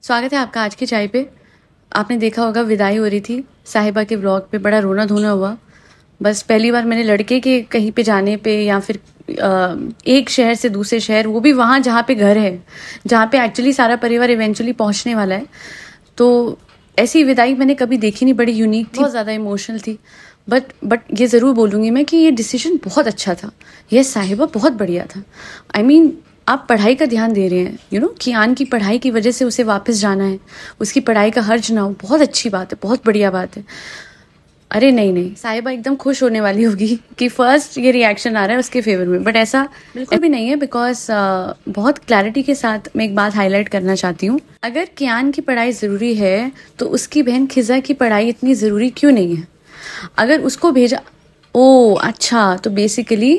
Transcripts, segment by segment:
स्वागत है आपका आज की चाय पे। आपने देखा होगा विदाई हो रही थी साहिबा के व्लॉग पे, बड़ा रोना धोना हुआ। बस पहली बार मैंने लड़के के कहीं पे जाने पे या फिर एक शहर से दूसरे शहर, वो भी वहाँ जहाँ पे घर है, जहाँ पे एक्चुअली सारा परिवार इवेंचुअली पहुँचने वाला है, तो ऐसी विदाई मैंने कभी देखी नहीं। बड़ी यूनिक थी, बहुत ज़्यादा इमोशनल थी। बट ये ज़रूर बोलूँगी मैं कि ये डिसीजन बहुत अच्छा था। यह साहिबा बहुत बढ़िया था। I mean, आप पढ़ाई का ध्यान दे रहे हैं, कियान की पढ़ाई की वजह से उसे वापस जाना है, उसकी पढ़ाई का हर्ज ना हो, बहुत अच्छी बात है, बहुत बढ़िया बात है। अरे नहीं, साहिबा एकदम खुश होने वाली होगी कि फर्स्ट ये रिएक्शन आ रहा है उसके फेवर में, बट ऐसा बिल्कुल भी नहीं है। बिकॉज बहुत क्लैरिटी के साथ मैं एक बात हाईलाइट करना चाहती हूँ। अगर कियान की पढ़ाई ज़रूरी है तो उसकी बहन खिजा की पढ़ाई इतनी ज़रूरी क्यों नहीं है? अगर उसको भेजा, अच्छा, तो बेसिकली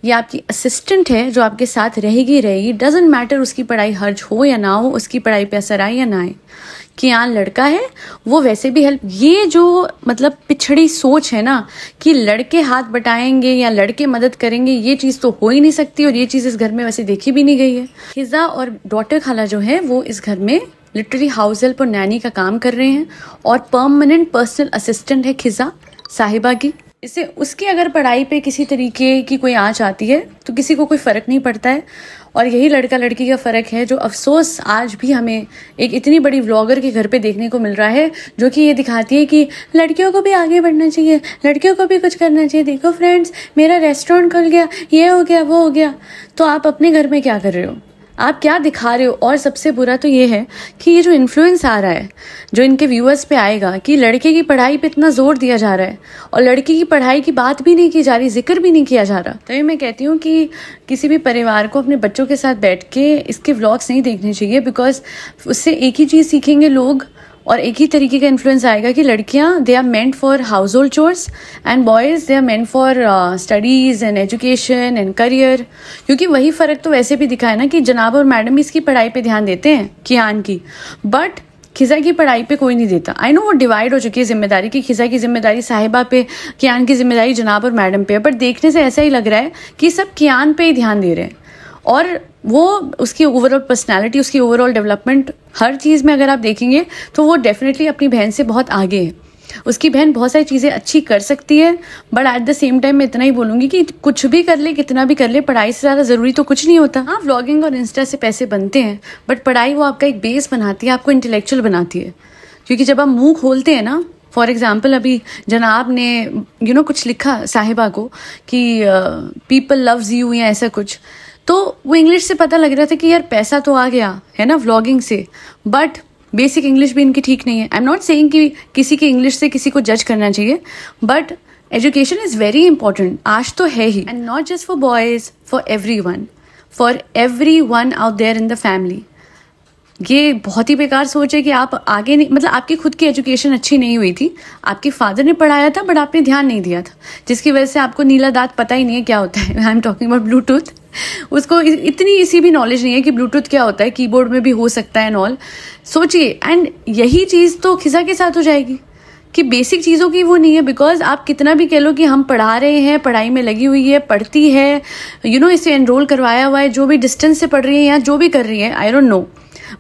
ये आपकी असिस्टेंट है जो आपके साथ रहेगी। डजेंट मैटर उसकी पढ़ाई हर्ज हो या ना हो, उसकी पढ़ाई पे असर आए या ना आए। कियान लड़का है, वो वैसे भी हेल्प, ये जो मतलब पिछड़ी सोच है ना कि लड़के हाथ बटाएंगे या लड़के मदद करेंगे, ये चीज़ तो हो ही नहीं सकती, और ये चीज़ इस घर में वैसे देखी भी नहीं गई है। खिजा और डॉटर खाला जो है वो इस घर में लिटरली हाउस हेल्प और नैनी का काम कर रहे हैं, और परमानेंट पर्सनल असिस्टेंट है खिजा साहिबा की। इससे उसकी अगर पढ़ाई पे किसी तरीके की कोई आँच आती है तो किसी को कोई फ़र्क नहीं पड़ता है। और यही लड़का लड़की का फ़र्क है जो अफसोस आज भी हमें एक इतनी बड़ी व्लॉगर के घर पे देखने को मिल रहा है, जो कि ये दिखाती है कि लड़कियों को भी आगे बढ़ना चाहिए, लड़कियों को भी कुछ करना चाहिए। देखो फ्रेंड्स, मेरा रेस्टोरेंट खुल गया, ये हो गया, वो हो गया। तो आप अपने घर में क्या कर रहे हो? आप क्या दिखा रहे हो? और सबसे बुरा तो ये है कि ये जो इन्फ्लुएंस आ रहा है, जो इनके व्यूअर्स पे आएगा, कि लड़के की पढ़ाई पे इतना जोर दिया जा रहा है और लड़की की पढ़ाई की बात भी नहीं की जा रही, जिक्र भी नहीं किया जा रहा। तो ये मैं कहती हूँ कि किसी भी परिवार को अपने बच्चों के साथ बैठ के इसके व्लॉग्स नहीं देखने चाहिए, बिकॉज उससे एक ही चीज़ सीखेंगे लोग और एक ही तरीके का इन्फ्लुएंस आएगा कि लड़कियां they are meant for household chores and boys they are meant for studies and education and career. क्योंकि वही फ़र्क तो वैसे भी दिखा है ना कि जनाब और मैडम इसकी पढ़ाई पे ध्यान देते हैं कियान की, बट खिजा की पढ़ाई पे कोई नहीं देता। आई नो वो डिवाइड हो चुकी है जिम्मेदारी की, खिजा की जिम्मेदारी साहिबा पे, कियान की जिम्मेदारी जनाब और मैडम पे, बट देखने से ऐसा ही लग रहा है कि सब कियान पे ही ध्यान दे रहे हैं। और वो उसकी ओवरऑल पर्सनालिटी, उसकी ओवरऑल डेवलपमेंट, हर चीज़ में अगर आप देखेंगे तो वो डेफिनेटली अपनी बहन से बहुत आगे है। उसकी बहन बहुत सारी चीज़ें अच्छी कर सकती है, but at the same time मैं इतना ही बोलूँगी कि कुछ भी कर ले, कितना भी कर ले, पढ़ाई से ज़्यादा ज़रूरी तो कुछ नहीं होता। हाँ, व्लॉगिंग और इंस्टा से पैसे बनते हैं, बट पढ़ाई वो आपका एक बेस बनाती है, आपको इंटेलेक्चुअल बनाती है। क्योंकि जब आप मुँह खोलते हैं ना, फॉर एग्जाम्पल अभी जनाब ने कुछ लिखा साहिबा को कि पीपल लव्स यू या ऐसा कुछ, तो वो इंग्लिश से पता लग रहा था कि यार पैसा तो आ गया है ना व्लॉगिंग से, बट बेसिक इंग्लिश भी इनकी ठीक नहीं है। आई एम नॉट सेइंग कि किसी की इंग्लिश से किसी को जज करना चाहिए, but education is very important, आज तो है ही, and not just for boys, for everyone out there in the family. ये बहुत ही बेकार सोच है कि आप आगे नहीं, मतलब आपकी खुद की एजुकेशन अच्छी नहीं हुई थी, आपके फादर ने पढ़ाया था बट आपने ध्यान नहीं दिया था, जिसकी वजह से आपको नीला दांत पता ही नहीं है क्या होता है। I am talking about Bluetooth. उसको इतनी इसी भी नॉलेज नहीं है कि ब्लूटूथ क्या होता है, कीबोर्ड में भी हो सकता है नॉल। सोचिए, एंड यही चीज़ तो खिजा के साथ हो जाएगी कि बेसिक चीज़ों की वो नहीं है। बिकॉज आप कितना भी कह लो कि हम पढ़ा रहे हैं, पढ़ाई में लगी हुई है, पढ़ती है, इसे एनरोल करवाया हुआ है, जो भी डिस्टेंस से पढ़ रही है या जो भी कर रही है, आई डोंट नो,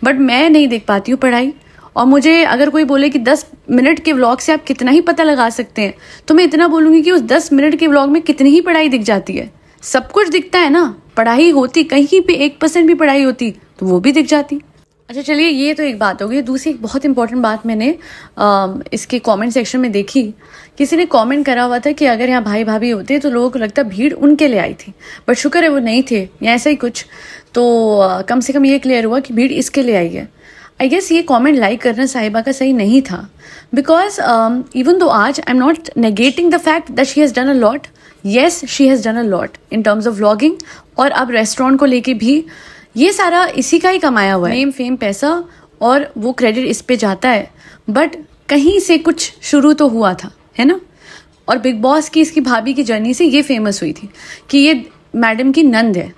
बट मैं नहीं देख पाती हूँ पढ़ाई। और मुझे अगर कोई बोले कि 10 मिनट के व्लॉग से आप कितना ही पता लगा सकते हैं, तो मैं इतना बोलूँगी कि उस 10 मिनट के व्लॉग में कितनी ही पढ़ाई दिख जाती है। सब कुछ दिखता है ना, पढ़ाई होती कहीं पे 1% भी पढ़ाई होती तो वो भी दिख जाती। अच्छा चलिए, ये तो एक बात हो गई। दूसरी एक बहुत इंपॉर्टेंट बात मैंने इसके कमेंट सेक्शन में देखी। किसी ने कमेंट करा हुआ था कि अगर यहाँ भाई भाभी होते तो लोगों को लगता भीड़ उनके लिए आई थी, बट शुक्र है वो नहीं थे या ऐसा ही कुछ, तो कम से कम ये क्लियर हुआ कि भीड़ इसके लिए आई है। आई गेस ये कमेंट लाइक करना साहिबा का सही नहीं था, बिकॉज इवन दो आज I am not negating the fact that she has done a lot, yes she has done a lot in terms of vlogging, और अब रेस्टोरेंट को लेके भी ये सारा इसी का ही कमाया हुआ है, नेम फेम पैसा, और वो क्रेडिट इस पे जाता है। बट कहीं से कुछ शुरू तो हुआ था, है ना। और बिग बॉस की इसकी भाभी की जर्नी से ये फेमस हुई थी कि ये मैडम की नंद है,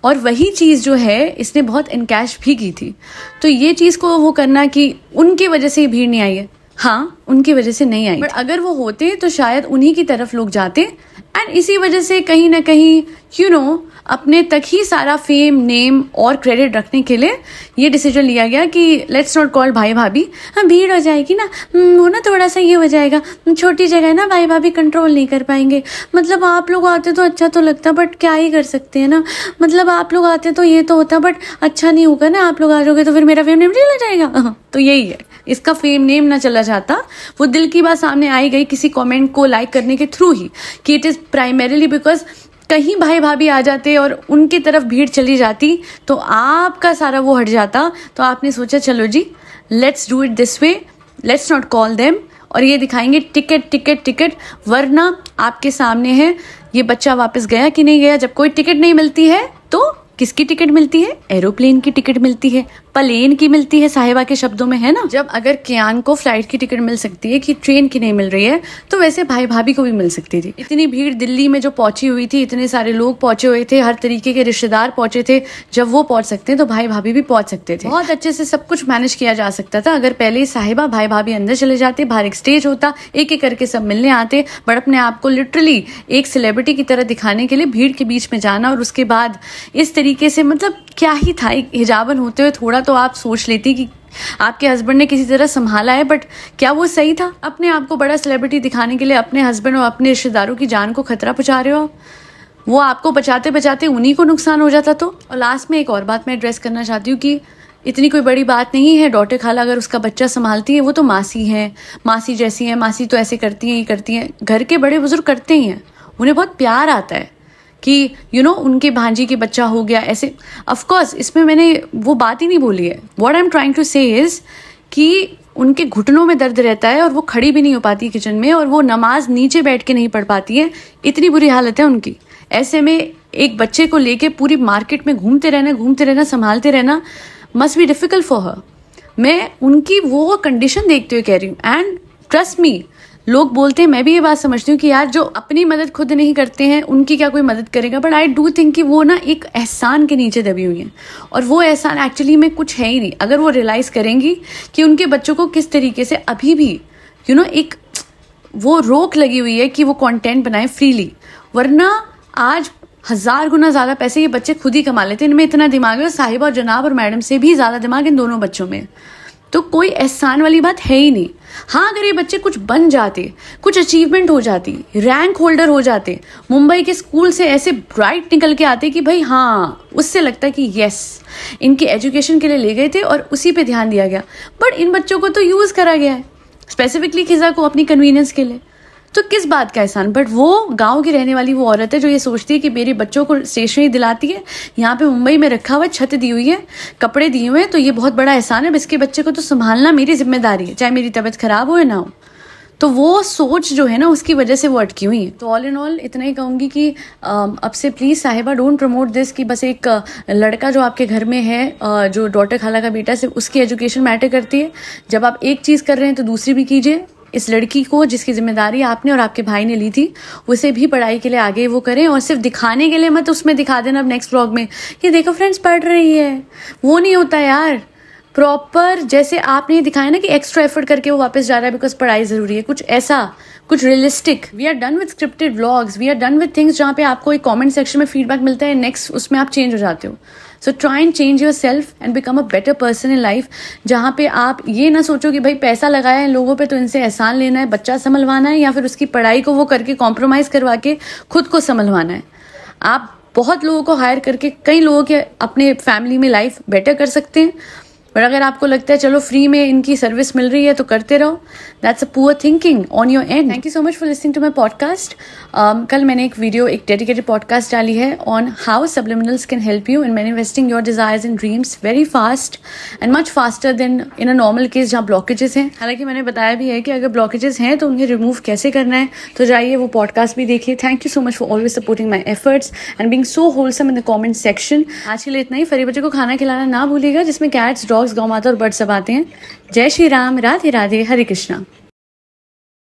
और वही चीज़ जो है इसने बहुत इनकैश भी की थी। तो ये चीज़ को वो करना कि उनकी वजह से भीड़ नहीं आई है, हाँ उनकी वजह से नहीं आई, बट अगर वो होते तो शायद उन्हीं की तरफ लोग जाते एंड इसी वजह से कहीं ना कहीं अपने तक ही सारा फेम, नेम और क्रेडिट रखने के लिए ये डिसीजन लिया गया कि लेट्स नॉट कॉल भाई भाभी, हाँ भीड़ हो जाएगी ना, वो ना थोड़ा सा ये हो जाएगा, छोटी जगह है ना, भाई भाभी कंट्रोल नहीं कर पाएंगे, मतलब आप लोग आते तो अच्छा तो लगता बट क्या ही कर सकते हैं ना, मतलब आप लोग आते तो ये तो होता बट अच्छा नहीं होगा ना, आप लोग आ जाओगे तो फिर मेरा फेम नेम चला जाएगा। तो यही है, इसका फेम नेम ना चला जाता, वो दिल की बात सामने आई गई किसी कमेंट को लाइक करने के थ्रू ही, कि इट इज़ प्राइमरीली बिकॉज कहीं भाई भाभी आ जाते और उनकी तरफ भीड़ चली जाती तो आपका सारा वो हट जाता। तो आपने सोचा चलो जी let's do it this way, let's not call them, और ये दिखाएंगे टिकट टिकट टिकट, वरना आपके सामने है ये बच्चा वापस गया कि नहीं गया। जब कोई टिकट नहीं मिलती है तो किसकी टिकट मिलती है? एरोप्लेन की टिकट मिलती है, प्लेन की मिलती है, साहिबा के शब्दों में, है ना। जब अगर कियान को फ्लाइट की टिकट मिल सकती है कि ट्रेन की नहीं मिल रही है, तो वैसे भाई भाभी को भी मिल सकती थी। इतनी भीड़ दिल्ली में जो पहुंची हुई थी, इतने सारे लोग पहुंचे हुए थे, हर तरीके के रिश्तेदार पहुंचे थे, जब वो पहुंच सकते हैं तो भाई भाभी भी पहुंच सकते थे। बहुत अच्छे से सब कुछ मैनेज किया जा सकता था अगर पहले ही साहिबा भाई भाभी अंदर चले जाते, बाहर एक स्टेज होता, एक एक करके सब मिलने आते। बट अपने आप को लिटरली एक सेलिब्रिटी की तरह दिखाने के लिए भीड़ के बीच में जाना, और उसके बाद इस तरीके से, मतलब क्या ही था। हिजाबन होते हुए थोड़ा तो आप सोच लेती कि आपके हस्बैंड ने किसी तरह संभाला है, बट क्या वो सही था? अपने आप को बड़ा सेलिब्रिटी दिखाने के लिए अपने हस्बैंड और अपने रिश्तेदारों की जान को खतरा पहुंचा रहे हो। वो आपको बचाते बचाते उन्हीं को नुकसान हो जाता। तो और लास्ट में एक और बात मैं एड्रेस करना चाहती हूँ कि इतनी कोई बड़ी बात नहीं है, डॉटर खाला अगर उसका बच्चा संभालती है, वो तो मासी है, मासी जैसी है, मासी तो ऐसे करती हैं, ये करती हैं, घर के बड़े बुजुर्ग करते ही हैं, उन्हें बहुत प्यार आता है कि उनके भांजी के बच्चा हो गया ऐसे। ऑफ कोर्स इसमें मैंने वो बात ही नहीं बोली है। What I am trying to say is कि उनके घुटनों में दर्द रहता है और वो खड़ी भी नहीं हो पाती किचन में, और वो नमाज नीचे बैठ के नहीं पढ़ पाती है, इतनी बुरी हालत है उनकी। ऐसे में एक बच्चे को लेके पूरी मार्केट में घूमते रहना, संभालते रहना must be difficult for her. मैं उनकी वो कंडीशन देखते हुए कह रही हूँ, एंड ट्रस्ट मी, लोग बोलते हैं, मैं भी ये बात समझती हूँ कि यार जो अपनी मदद खुद नहीं करते हैं उनकी क्या कोई मदद करेगा, बट आई डू थिंक कि वो ना एक एहसान के नीचे दबी हुई हैं, और वो एहसान एक्चुअली में कुछ है ही नहीं। अगर वो रियलाइज करेंगी कि उनके बच्चों को किस तरीके से अभी भी एक वो रोक लगी हुई है कि वो कंटेंट बनाए फ्रीली, वरना आज 1000 गुना ज्यादा पैसे ये बच्चे खुद ही कमा लेते हैं। इनमें इतना दिमाग है, साहिबा और जनाब और मैडम से भी ज्यादा दिमाग इन दोनों बच्चों में, तो कोई एहसान वाली बात है ही नहीं। हाँ, अगर ये बच्चे कुछ बन जाते, कुछ अचीवमेंट हो जाती, रैंक होल्डर हो जाते, मुंबई के स्कूल से ऐसे ब्राइट निकल के आते कि भाई हाँ, उससे लगता है कि यस, इनकी एजुकेशन के लिए ले गए थे और उसी पे ध्यान दिया गया। बट इन बच्चों को तो यूज करा गया है स्पेसिफिकली खिजा को अपनी कन्वीनियंस के लिए, तो किस बात का एहसान। बट वो गांव की रहने वाली वो औरत है जो ये सोचती है कि मेरे बच्चों को स्टेशनरी दिलाती है, यहाँ पे मुंबई में रखा हुआ छत दी हुई है, कपड़े दिए हुए हैं, तो ये बहुत बड़ा एहसान है, इसके बच्चे को तो संभालना मेरी जिम्मेदारी है, चाहे मेरी तबीयत खराब हो या ना हो। तो वो सोच जो है ना, उसकी वजह से वो अटकी हुई है। तो ऑल इन ऑल इतना ही कहूंगी कि अब से प्लीज साहिबा डोंट प्रमोट दिस कि बस एक लड़का जो आपके घर में है, जो डॉटर खाला का बेटा, सिर्फ उसकी एजुकेशन मैटर करती है। जब आप एक चीज कर रहे हैं तो दूसरी भी कीजिए। इस लड़की को जिसकी जिम्मेदारी आपने और आपके भाई ने ली थी, उसे भी पढ़ाई के लिए आगे वो करें, और सिर्फ दिखाने के लिए मत उसमें दिखा देना अब नेक्स्ट व्लॉग में ये देखो फ्रेंड्स पढ़ रही है। वो नहीं होता यार, प्रॉपर जैसे आपने दिखाया ना कि एक्स्ट्रा एफर्ट करके वो वापस जा रहा है बिकॉज पढ़ाई जरूरी है, कुछ ऐसा, कुछ realistic. We are done with scripted vlogs, we are done with things जहाँ पे आपको एक कमेंट सेक्शन में फीडबैक मिलता है, नेक्स्ट उसमें आप चेंज हो जाते हो। So try and change your self and become a better person in life, जहाँ पे आप ये ना सोचो कि भाई पैसा लगाया है लोगों पे तो इनसे एहसान लेना है, बच्चा संभलवाना है, या फिर उसकी पढ़ाई को वो करके कॉम्प्रोमाइज करवा के खुद को संभलवाना है। आप बहुत लोगों को हायर करके कई लोगों के अपने फैमिली में लाइफ बेटर कर सकते हैं, बट अगर आपको लगता है चलो फ्री में इनकी सर्विस मिल रही है तो करते रहो, that's a poor thinking on your end. Thank you so much for listening to my podcast. कल मैंने एक डेडिकेटेड पॉडकास्ट डाली है on how subliminals can help you in manifesting your desires and dreams very fast and much faster than in a normal case जहाँ blockages हैं। हालांकि मैंने बताया भी है कि अगर ब्लॉकेजेस हैं तो उन्हें रिमूव कैसे करना है, तो जाइए वो पॉडकास्ट भी देखिए। Thank you so much for always supporting my efforts and being so wholesome in the comment section. आज के लिए इतना ही। फरी बच्चे को खाना खिलाना ना भूलिएगा, जिसमें कैट्स, डॉग्स, गौ माता और बर्ड सब आते हैं। जय श्री राम, राधे राधे, हरे कृष्णा।